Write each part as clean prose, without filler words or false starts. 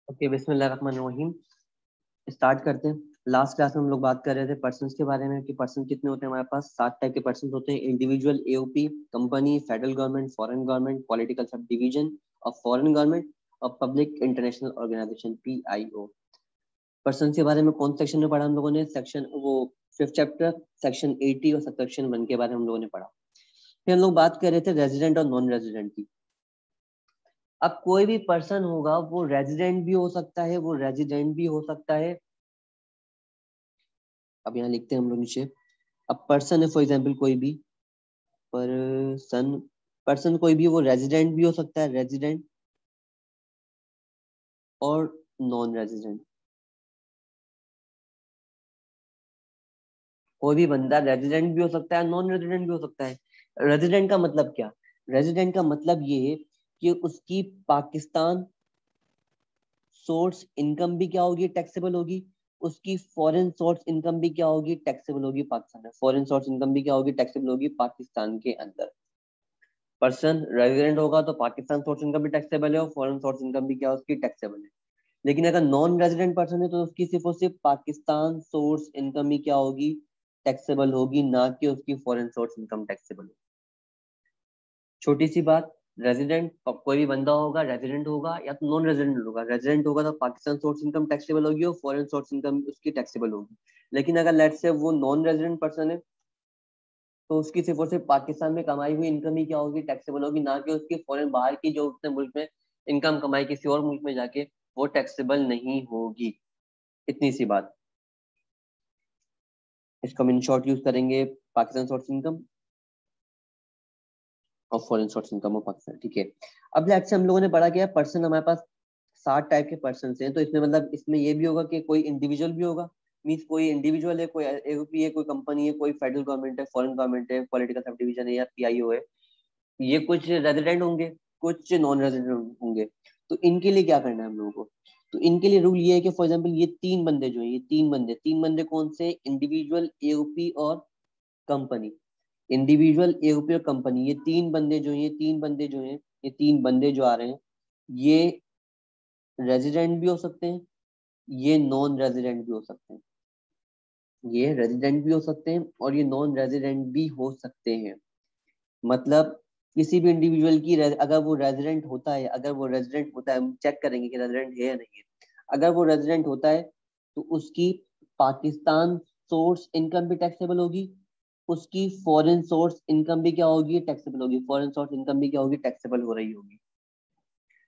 Okay, बिस्मिल्लाहिर्रहमानिर्रहीम। Start करते हैं। लास्ट क्लास में हम लोग बात कर रहे थे पर्सन्स के बारे में कि पर्सन कितने होते हैं। हमारे पास 7 टाइप के पर्सन होते हैं: individual, AOP, company, federal government, foreign government, political sub division of foreign government और public international organisation PIO. Person के बारे में कौन सेक्शन में पढ़ा हम लोगों ने? सेक्शन वो 5th चैप्टर सेक्शन 80 और सबसेक्शन 1 के बारे में हम लोगों ने पढ़ा। फिर हम लोग बात कर रहे थे रेजिडेंट और नॉन रेजिडेंट की। अब कोई भी पर्सन होगा वो रेजिडेंट भी हो सकता है, वो रेजिडेंट भी हो सकता है। अब यहाँ लिखते हैं हम लोग नीचे। अब पर्सन है, फॉर एग्जाम्पल कोई भी पर्सन, पर्सन कोई भी, वो रेजिडेंट भी हो सकता है, रेजिडेंट और नॉन रेजिडेंट। कोई भी बंदा रेजिडेंट भी हो सकता है, नॉन रेजिडेंट भी हो सकता है। रेजिडेंट का मतलब क्या? रेजिडेंट का मतलब ये है कि उसकी पाकिस्तान सोर्स इनकम भी क्या होगी? टैक्सेबल होगी। उसकी फॉरेन सोर्स इनकम भी क्या होगी? टैक्सेबल होगी पाकिस्तान में। फॉरेन सोर्स इनकम भी क्या होगी? टैक्सेबल होगी पाकिस्तान के अंदर। पर्सन रेजिडेंट होगा तो पाकिस्तान सोर्स इनकम भी टैक्सेबल है और फॉरेन सोर्स इनकम भी क्या उसकी टैक्सेबल है। लेकिन अगर नॉन रेजिडेंट पर्सन है तो उसकी सिर्फ और सिर्फ पाकिस्तान सोर्स इनकम ही क्या होगी? टैक्सेबल होगी, ना कि उसकी फॉरेन सोर्स इनकम टैक्सेबल होगी। छोटी सी बात, रेजिडेंट कोई भी बंदा होगा, रेजिडेंट होगा या तो नॉन रेजिडेंट होगा। रेजिडेंट होगा तो पाकिस्तान सोर्स इनकम टैक्सेबल होगी और फॉरेन सोर्स इनकम उसकी टैक्सेबल होगी। लेकिन अगर लेट्स से वो नॉन रेजिडेंट पर्सन है तो उसकी सिर्फ और सिर्फ पाकिस्तान में कमाई हुई इनकम ही क्या होगी? टैक्सेबल होगी, ना कि उसकी फॉरेन बाहर की जो उसने मुल्क में इनकम कमाई किसी और मुल्क में जाके वो टैक्सेबल नहीं होगी। इतनी सी बात। इसको हम इन शॉर्ट यूज करेंगे, पाकिस्तान सोर्स इनकम और foreign source income of Pakistan. ठीक है। अब लेट्स से हम लोगों ने पढ़ा गया पर्सन, हमारे पास 7 टाइप के पर्सन हैं। तो इसमें मतलब इसमें ये भी होगा कि कोई इंडिविजुअल भी होगा, मीन्स कोई इंडिविजुअल है, कोई एओपी है, कोई कंपनी है, कोई फेडरल गवर्नमेंट है, फॉरेन गवर्नमेंट है, पॉलिटिकल सब डिवीजन है या पीआईओ है। ये कुछ रेजिडेंट होंगे, कुछ नॉन रेजिडेंट होंगे। तो इनके लिए क्या करना है हम लोगों को? तो इनके लिए रूल ये है कि फॉर एग्जाम्पल ये 3 बंदे जो है, ये 3 बंदे कौन से? इंडिविजुअल, एओपी और कंपनी। इंडिविजुअल, एओपी और कंपनी, ये 3 बंदे जो हैं, ये 3 बंदे जो आ रहे हैं, ये रेजिडेंट भी हो सकते हैं, ये नॉन रेजिडेंट भी हो सकते हैं। ये रेजिडेंट भी हो सकते हैं और ये नॉन रेजिडेंट भी हो सकते हैं। मतलब किसी भी इंडिविजुअल की अगर वो रेजिडेंट होता है, हम चेक करेंगे कि रेजिडेंट है या नहीं है। अगर वो रेजिडेंट होता है तो उसकी पाकिस्तान सोर्स इनकम भी टैक्सेबल होगी, उसकी फॉरेन सोर्स इनकम भी क्या होगी? टैक्सेबल होगी। फॉरेन सोर्स इनकम भी क्या होगी? टैक्सेबल हो रही होगी।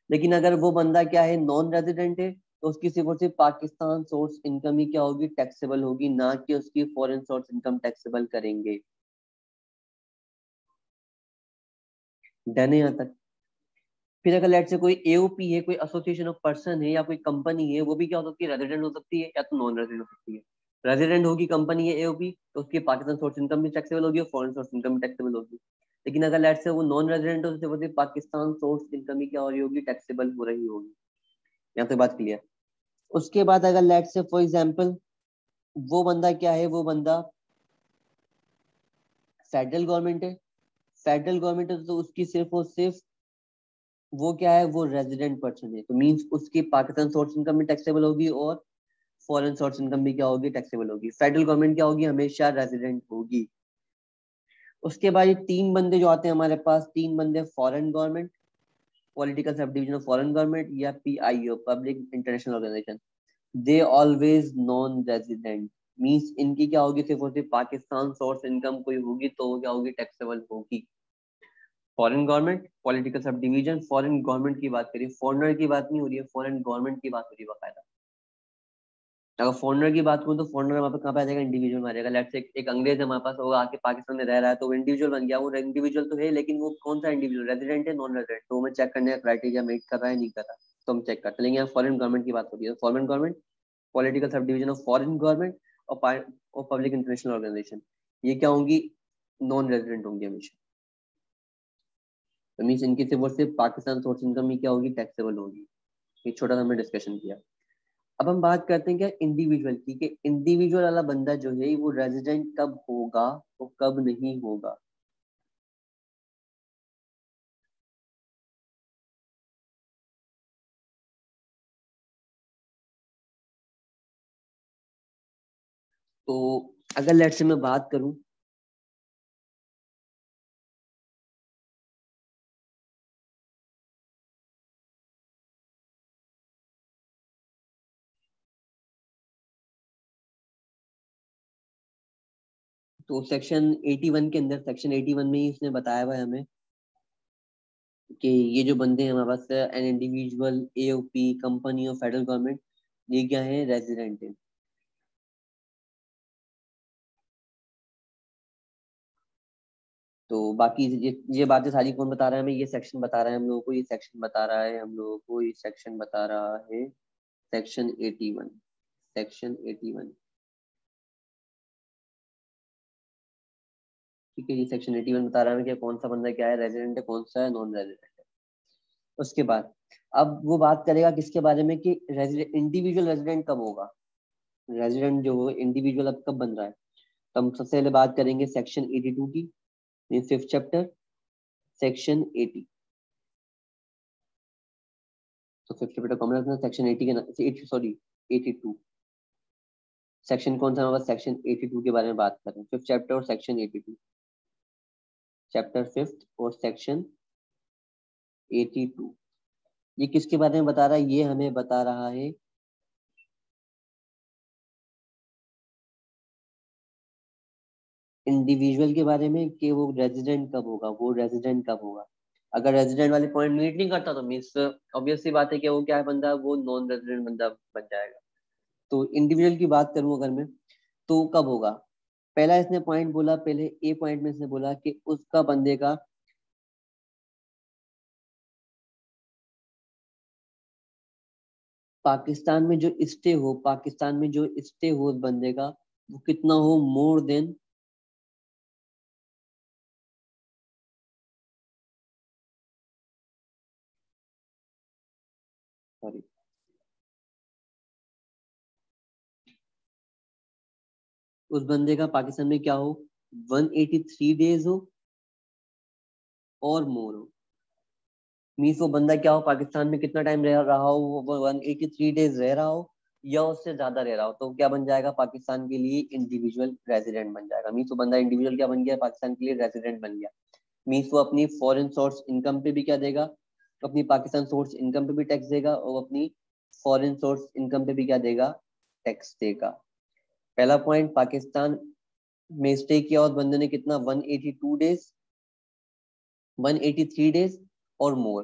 लेकिन अगर वो बंदा क्या है? नॉन रेजिडेंट है, तो उसकी सिर्फ और सिर्फ पाकिस्तान सोर्स इनकम ही क्या होगी? टैक्सेबल होगी, ना कि उसकी फॉरेन सोर्स इनकम टैक्सेबल करेंगे। डन है यहाँ तक? फिर अगर लेट से कोई एओपी है, कोई एसोसिएशन ऑफ पर्सन है या कोई कंपनी है, वो भी क्या हो सकती है? रेजिडेंट हो सकती है या तो नॉन रेजिडेंट हो सकती है। रेजिडेंट होगी कंपनी है, एओपी, तो उसकी पाकिस्तान सोर्स इनकम भी टैक्सेबल होगी और फॉरेन सोर्स इनकम भी टैक्सेबल होगी। लेकिन अगर लेट से वो नॉन रेजिडेंट हो तो सिर्फ पाकिस्तान सोर्स इनकम ही क्या हो रही होगी? टैक्सेबल हो रही होगी। यहाँ तक बात क्लियर? उसके बाद अगर लेट से फॉर एग्जाम्पल वो बंदा क्या है? वो बंदा फेडरल गवर्नमेंट है, फेडरल गवर्नमेंट है, तो उसकी सिर्फ और सिर्फ वो क्या है? वो रेजिडेंट पर्सन है, तो मींस उसकी पाकिस्तान सोर्स इनकम भी टैक्सेबल होगी और फॉरेन सोर्स इनकम भी क्या होगी? टैक्सेबल होगी। फेडरल गवर्नमेंट क्या होगी? हमेशा रेजिडेंट होगी। उसके बाद ये 3 बंदे जो आते हैं हमारे पास, 3 बंदे foreign government, political sub division of foreign government या PIO, public international organisation. They always non resident, means इनकी क्या होगी? सिर्फ और सिर्फ पाकिस्तान सोर्स इनकम कोई होगी तो वो क्या होगी? टैक्सेबल होगी। Foreign government, political sub division, foreign government की बात करिए, फॉरेनर की बात नहीं हो रही है, फॉरेन गवर्नमेंट की बात हो रही है बाकायदा। अगर फॉरेनर की बात करूँ तो फॉरेनर हमारे पास कहाँ पे आ जाएगा? इंडिविजुअल में आ जाएगा। लेट्स से एक अंग्रेज है हमारे पास, वो आके पाकिस्तान में रह रहा है तो वो इंडिविजुअल बन गया। वो इंडिविजुअल तो है लेकिन वो कौन सा इंडिविजुअल? रेजिडेंट है, नॉन रेजिडेंट? तो हमें चेक करने का क्राइटेरिया मीट कर रहा है नहीं कर रहा, तो हम चेक करते। लेकिन यहाँ फॉरेन गवर्नमेंट की बात हो रही है, foreign government, political sub division of foreign government और पब्लिक इंटरनेशनल ऑर्गेनाइजेशन, ये क्या होंगी? नॉन रेजिडेंट होंगी हमेशा। तो मीन्स इनकी सिर्फ और सिर्फ पाकिस्तान सोर्स इनकम ही क्या होगी? टैक्सेबल होगी। एक छोटा सा हमने डिस्कशन किया। अब हम बात करते हैं क्या इंडिविजुअल की, कि इंडिविजुअल वाला बंदा जो है वो रेजिडेंट कब होगा और कब नहीं होगा। तो अगर लेट्स से मैं बात करूं, तो सेक्शन 81 के अंदर, सेक्शन 81 में ही इसने बताया हुआ है हमें कि ये जो बंदे हैं हमारे पास, एन इंडिविजुअल, एओपी, कंपनी और फेडरल गवर्नमेंट, ये क्या है, रेजिडेंट है। तो बाकी ये बातें सारी कौन बता रहा है हमें, ये सेक्शन बता रहा है हम लोगों को, ये सेक्शन बता रहा है हम लोगों को, ये सेक्शन बता रहा है सेक्शन 81, सेक्शन 81। ठीक है, ये सेक्शन 81 बता रहा है कि कौन सा बंदा क्या है, रेजिडेंट है, कौन सा है नॉन रेजिडेंट है। उसके बाद अब वो बात करेगा किसके बारे में कि रेजिडेंट, इंडिविजुअल रेजिडेंट कब होगा, रेजिडेंट जो हो इंडिविजुअल अब कब बन रहा है। तो हम सबसे पहले बात करेंगे सेक्शन 82 की, फिफ्थ चैप्टर, सेक्शन 80। तो फिफ्थ चैप्टर कॉमन रखना, सेक्शन 80 के 80 सॉरी 82, सेक्शन कौन सा होगा, सेक्शन 82 के बारे में बात करें, फिफ्थ चैप्टर और सेक्शन 82, चैप्टर फिफ्थ और सेक्शन 82। ये किसके बारे में बता रहा है, ये हमें बता रहा है इंडिविजुअल के बारे में कि वो रेजिडेंट कब होगा, वो रेजिडेंट कब होगा। अगर रेजिडेंट वाले पॉइंट मीट नहीं करता तो मीन्स ऑब्वियस सी बात है कि वो क्या है बंदा, वो नॉन रेजिडेंट बंदा बन जाएगा। तो इंडिविजुअल की बात करूं अगर मैं, तो कब होगा। पहला इसने पॉइंट बोला, पहले ए पॉइंट में इसने बोला कि उसका बंदे का पाकिस्तान में जो स्टे हो, पाकिस्तान में जो स्टे हो उस बंदे का, वो कितना हो, मोर देन, सॉरी, उस बंदे का पाकिस्तान में क्या हो, 183 डेज हो और मोर हो। मीन्स वो बंदा क्या हो, पाकिस्तान में कितना टाइम रह रहा हो, वो 183 डेज रह रहा हो या उससे ज्यादा रह रहा हो, तो क्या बन जाएगा, पाकिस्तान के लिए इंडिविजुअल रेजिडेंट बन जाएगा। मीन्स वो बंदा इंडिविजुअल क्या बन गया, पाकिस्तान के लिए रेजिडेंट बन गया। मीन्स वो अपनी फॉरेन सोर्स इनकम पे भी क्या देगा, अपनी पाकिस्तान सोर्स इनकम पे भी टैक्स देगा और अपनी फॉरेन सोर्स इनकम पे भी क्या देगा, टैक्स देगा। पहला पॉइंट, पाकिस्तान में स्टे किया और बंदे ने कितना, 182 डेज, 183 डेज और मोर।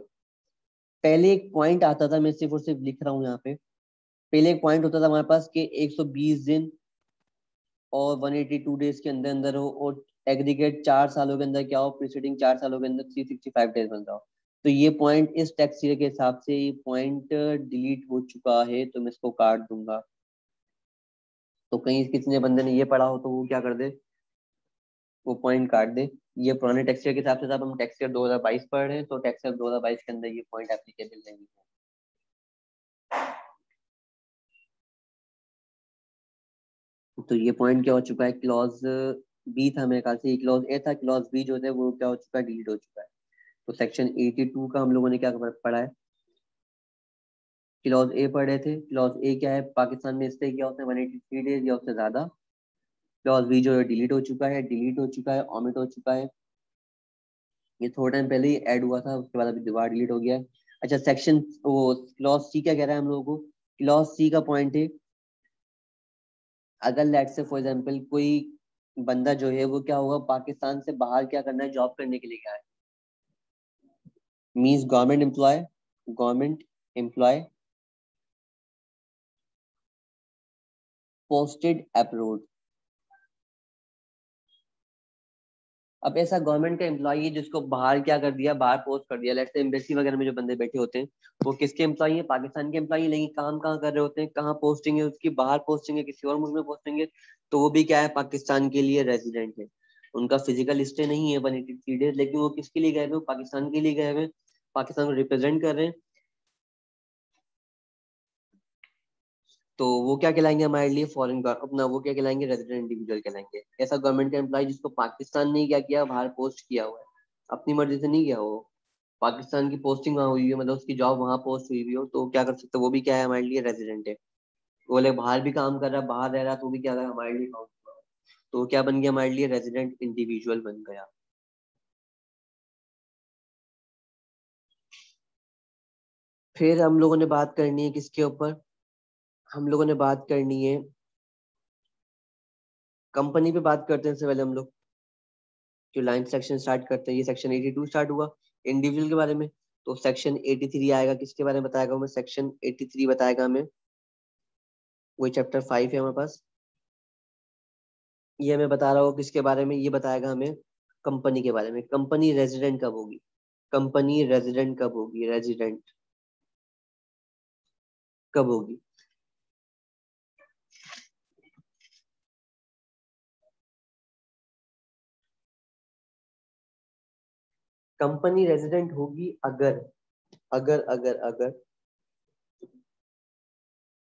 पहले एक पॉइंट आता था, मैं सिर्फ और सिर्फ लिख रहा हूँ यहाँ पे, पहले एक पॉइंट होता था हमारे पास कि 120 दिन और 182 डेज के अंदर अंदर हो, और एग्रीगेट 4 सालों के अंदर क्या हो, प्रीसीडिंग 4 सालों के अंदर 365 डेज बन रहा हो। तो ये पॉइंट इस टैक्स ईयर के हिसाब से ये पॉइंट डिलीट हो चुका है, तो मैं इसको काट दूंगा। तो कहीं किसी बंदे ने ये पढ़ा हो तो वो क्या कर दे, वो पॉइंट काट दे। ये पुराने टैक्स ईयर के हिसाब से, जब हम टैक्स ईयर 2022 पढ़ रहे हैं तो टैक्स ईयर 2022 के अंदर ये पॉइंट एप्लीकेबल नहीं है। तो ये पॉइंट क्या हो चुका है, क्लॉज बी था मेरे ख्याल से, ये क्लॉज ए था, क्लॉज बी जो है वो क्या हो चुका है, डिलीट हो चुका है। तो सेक्शन 82 का हम लोगों ने क्या पढ़ा है, क्लॉज ए पढ़े थे। क्लॉज ए क्या है, पाकिस्तान में स्टे किया उसने 183 डेज या उससे ज्यादा। क्लॉज बी जो है डिलीट हो चुका है, डिलीट हो चुका है, ऑमिट हो चुका है। ये थोड़ा टाइम पहले ही ऐड हुआ था, उसके बाद अभी दोबारा डिलीट हो गया है। अच्छा, सेक्शन वो क्लॉज सी क्या कह रहा है हम लोगों को, क्लॉज सी का पॉइंट है, अगर लेट से फॉर एग्जांपल कोई बंदा जो है वो क्या होगा, पाकिस्तान से बाहर क्या करना है, जॉब करने के लिए गया है। Means government employ, government employ posted abroad. अब ऐसा गवर्नमेंट का एम्प्लॉय है जिसको बाहर क्या कर दिया, बाहर पोस्ट कर दिया, लेट्स से एम्बेसी वगैरह में जो बंदे बैठे होते हैं वो किसके एम्प्लॉय है, पाकिस्तान के एम्प्लॉय, लेकिन काम कहाँ कर रहे होते हैं, कहाँ पोस्टिंग है उसकी, बाहर पोस्टिंग है, किसी और मुल्क में पोस्टिंग है, तो वो भी क्या है, पाकिस्तान के लिए रेजिडेंट है। उनका फिजिकल स्टे नहीं है 183 डेज, लेकिन वो किसके लिए गए हुए, पाकिस्तान के लिए गए हुए, पाकिस्तान को रिप्रेजेंट कर रहे हैं। तो वो क्या कहलाएंगे हमारे लिए, फॉरेन अपना वो क्या कहलाएंगे, रेजिडेंट इंडिविजुअल कहलाएंगे। ऐसा गवर्नमेंट का एम्प्लॉय जिसको पाकिस्तान ने क्या किया, बाहर पोस्ट किया हुआ है, अपनी मर्जी से नहीं किया वो, पाकिस्तान की पोस्टिंग वहां हुई है, मतलब उसकी जॉब वहां पोस्ट हुई हुई हो, तो क्या कर सकते, वो भी क्या है हमारे लिए रेजिडेंट है। वो लोग बाहर भी काम कर रहा है, बाहर रह रहा है, तो भी क्या है हमारे लिए काउंट तो क्या बन गया हमारे लिए, रेजिडेंट इंडिविजुअल बन गया। फिर हम लोगों ने बात करनी है किसके ऊपर, हम लोगों ने बात करनी है कंपनी पे बात करते हैं। सबसे पहले हम लोग जो लाइन सेक्शन स्टार्ट करते हैं, ये सेक्शन 82 स्टार्ट हुआ इंडिविजुअल के बारे में। तो सेक्शन 83 आएगा, किसके बारे में बताएगा हमें, सेक्शन 83 बताएगा हमें, वही चैप्टर 5 है हमारे पास। ये हमें बता रहा हो किसके बारे में, ये बताएगा हमें कंपनी के बारे में। कंपनी रेजिडेंट कब होगी, कंपनी रेजिडेंट कब होगी, रेजिडेंट कब होगी। कंपनी रेजिडेंट होगी अगर अगर अगर अगर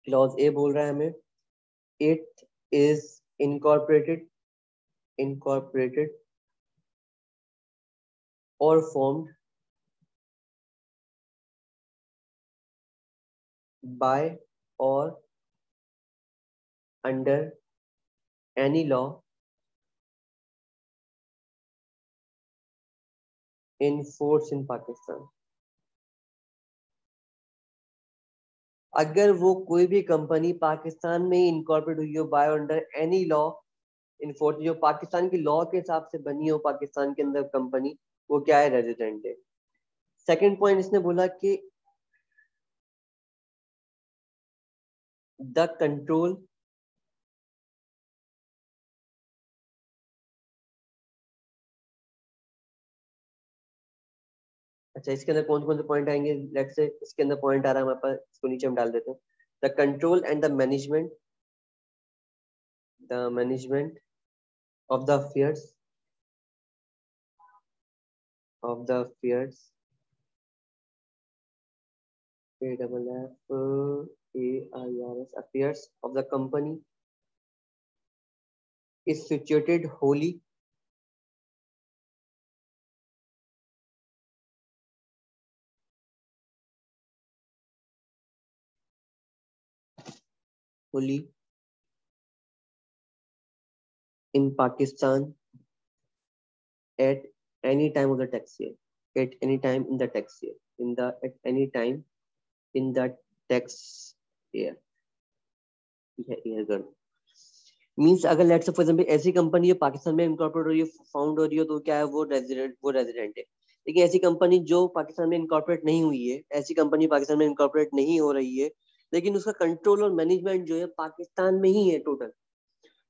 क्लॉज ए बोल रहा है हमें, it is incorporated incorporated or formed by or under any law in force in Pakistan। अगर वो कोई भी कंपनी पाकिस्तान में इनकॉर्पोरेट हुई हो by under any law in force, जो पाकिस्तान की लॉ के हिसाब से बनी हो पाकिस्तान के अंदर कंपनी, वो क्या है, रेजिडेंट है। सेकंड पॉइंट इसने बोला कि द कंट्रोल अच्छा, इसके अंदर कौन कौन से पॉइंट आएंगे, लेट्स से इसके अंदर पॉइंट आ रहा है हमारे पास, इसको नीचे हम डाल देते हैं। The control and the management of the affairs of the affairs affairs of the company is situated wholly in Pakistan at any time of the tax year, at any time in the tax year, at any time in the tax year, year कर means अगर let's say for example ऐसी company है पाकिस्तान में incorporate हो रही है, found हो रही है, तो क्या है, वो रेजिडेंट है। लेकिन ऐसी कंपनी जो पाकिस्तान में इनकॉर्पोरेट नहीं हुई है, ऐसी कंपनी पाकिस्तान में इनकॉर्पोरेट नहीं हो रही है, लेकिन उसका कंट्रोल और मैनेजमेंट जो है पाकिस्तान में ही है टोटल,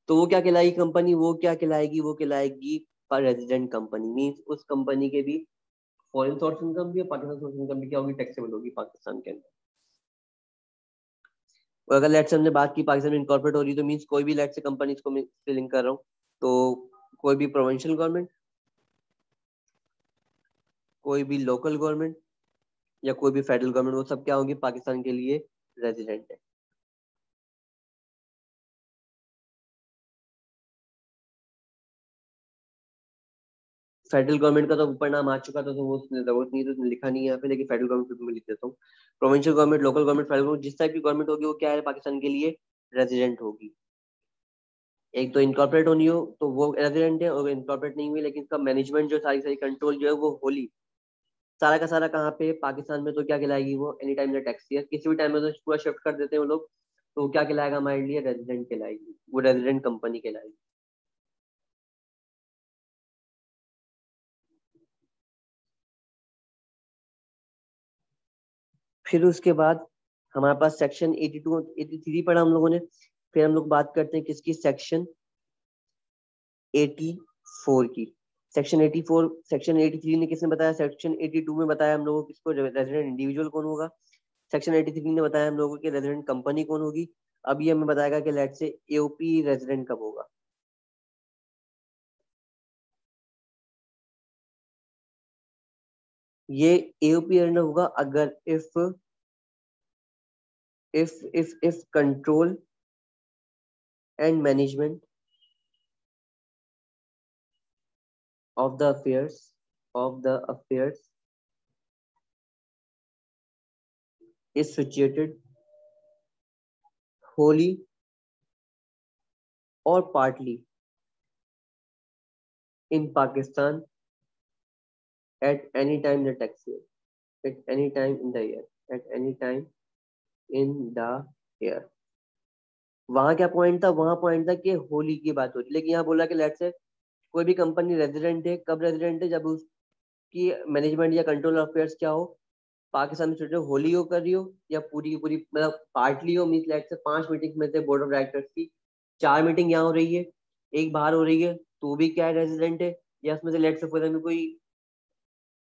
तो वो क्या कहलाएगी कंपनी, वो क्या कहलाएगी, वो कहलाएगी रेजिडेंट कंपनी। मीन्स उस कंपनी के भी फॉरेन सोर्स इनकम भी और पाकिस्तान सोर्स इनकम भी क्या होगी, टैक्सेबल होगी पाकिस्तान के अंदर। और अगर लेट्स हमने बात की पाकिस्तान में इनकॉर्पोरेट हो रही है, तो मीन्स कोई भी लेट्स से कंपनी इसको मैं लिंक कर रहा हूँ, तो कोई भी प्रोविंशियल गवर्नमेंट, कोई भी लोकल गवर्नमेंट या कोई भी फेडरल गवर्नमेंट, वो सब क्या होंगी, पाकिस्तान के लिए रेजिडेंट है। फेडरल गवर्नमेंट का तो ऊपर नाम आ चुका था, तो वो जरूरत नहीं, तो लिखा नहीं है यहाँ पे, लेकिन फेडरल गवर्नमेंट में लिख देता हूँ। Provincial government, local government, federal government, जिस टाइप की गवर्नमेंट होगी वो क्या है, पाकिस्तान के लिए रेजिडेंट होगी। एक तो इनकॉर्पोरेट होनी हो तो वो रेजिडेंट है, और इनकॉर्पोरेट नहीं हुई लेकिन इसका मैनेजमेंट जो सारी सारी कंट्रोल जो है वो होली सारा का सारा कहाँ पे, पाकिस्तान में, तो क्या कहलाएगी वो, any time the tax year, किसी भी टाइम में तो पूरा शिफ्ट कर देते हैं वो लोग, तो वो क्या कहलाएगा हमारे लिए, रेजिडेंट कहलाएगी, वो रेजिडेंट कंपनी कहलाएगी। फिर उसके बाद हमारे पास सेक्शन 82 83 पढ़ा हम लोगों ने। फिर हम लोग बात करते हैं किसकी, सेक्शन 84 की। सेक्शन 83 ने किसने बताया, सेक्शन 82 में बताया हम लोगों को किसको, रेजिडेंट इंडिविजुअल कौन होगा। सेक्शन 83 ने बताया हम लोगों को कि रेजिडेंट कंपनी कौन होगी। अब ये हमें बताएगा कि लेट से एओपी रेजिडेंट कब होगा। ये एओपी रेजिडेंट होगा अगर if control and management of the affairs is situated wholly or partly in Pakistan at any time in the tax year, at any time in the year, at any time in the year. वहां क्या point था, वहां point था कि होली की बात हो रही, लेकिन यहाँ बोला कि लेट से कोई भी कंपनी रेजिडेंट है, कब रेजिडेंट है, जब उसकी मैनेजमेंट या कंट्रोल अफेयर्स क्या हो, पाकिस्तान में छोटे होली हो कर रही हो या पूरी की पूरी मतलब पार्टली हो, मीन लेट से 5 मीटिंग में से बोर्ड ऑफ डायरेक्टर्स की 4 मीटिंग यहाँ हो रही है, एक बाहर हो रही है, तो भी क्या है, रेजिडेंट है। या उसमें से लेट से फॉर एग्जाम्पल कोई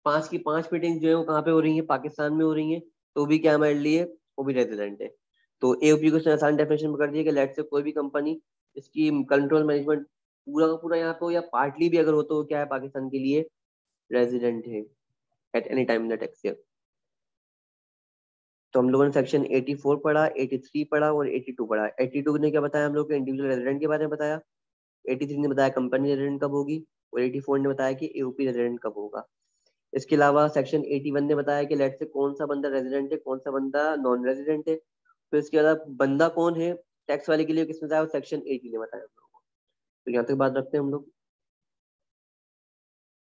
5 की 5 मीटिंग जो है वो कहाँ पे हो रही है, पाकिस्तान में हो रही है, तो भी क्या हमारे लिए वो भी रेजिडेंट है। तो एओपी को आसान डेफिनेशन में कर दिया कि लेट से कोई भी कंपनी इसकी कंट्रोल मैनेजमेंट पूरा का पूरा यहाँ पे हो या पार्टली भी अगर हो तो क्या है, पाकिस्तान के लिए रेजिडेंट है at any time in the tax year. तो हम लोगों ने सेक्शन 84 पढ़ा, 83 पढ़ा और 82 पढ़ा। 82 ने क्या बताया हम लोग को, इंडिविजुअल रेजिडेंट के बारे में बताया। 83 ने बताया कंपनी रेजिडेंट कब होगी, और 84 ने बताया कि एओपी रेजिडेंट कब होगा। इसके अलावा सेक्शन 81 ने बताया कि लेट से कौन सा बंदा रेजिडेंट है, कौन सा बंदा नॉन रेजिडेंट है। फिर इसके अलावा बंदा कौन है टैक्स वाले के लिए किसने बताया, सेक्शन 80 ने बताया हम लोगों को। तो यहाँ तक बात रखते हैं हम लोग।